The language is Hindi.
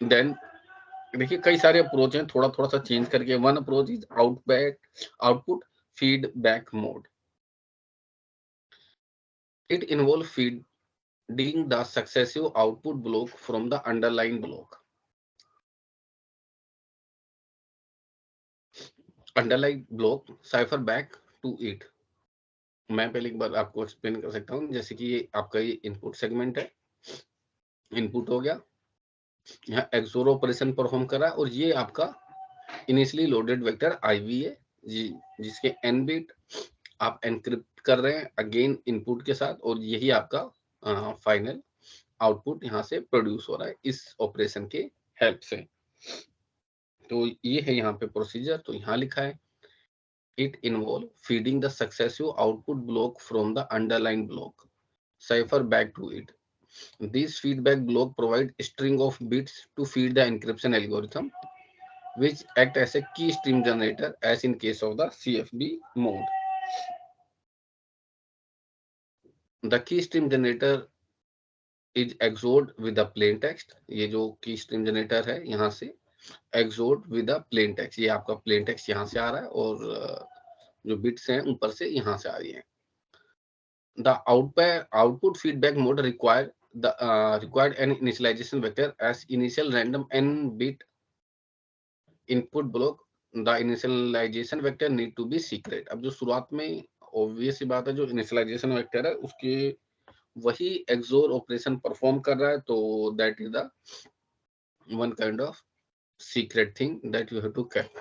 देन देखिए कई सारे अप्रोच हैं, थोड़ा थोड़ा सा चेंज करके। One approach is output feedback mode. It involve feeding the successive output block from the underline block. Underline block cipher back to it. मैं पहले एक बार आपको एक्सप्लेन कर सकता हूँ। जैसे कि ये आपका ये इनपुट सेगमेंट है, इनपुट हो गया, यहाँ एक्सोर ऑपरेशन परफॉर्म करा, और ये आपका इनिशियली लोडेड वेक्टर आईवी है जिसके एन बिट आप एनक्रिप्ट कर रहे हैं अगेन इनपुट के साथ, और यही आपका फाइनल आउटपुट यहाँ से प्रोड्यूस हो रहा है इस ऑपरेशन के हेल्प से। तो ये है यहाँ पे प्रोसीजर। तो यहाँ लिखा है it involve feeding the successive output block from the underlying block cipher back to it. These feedback block provide a string of bits to feed the encryption algorithm, which act as a key stream generator as in case of the CFB mode. The key stream generator is XORed with the plain text. ये जो key stream generator है यहाँ से XORed with the plain text, ये आपका plain text यहाँ से आ रहा है, और जो बिट्स हैं ऊपर से यहाँ से आ रही हैं। The output feedback mode required an initialization vector as initial random n bit input block. The initialization vector need to be secret. अब जो शुरुआत में ऑब्वियस सी बात है, जो इनिशियलाइजेशन वेक्टर है उसके वही एक्सोर ऑपरेशन परफॉर्म कर रहा है, तो that is the one kind of secret thing that you have to cap.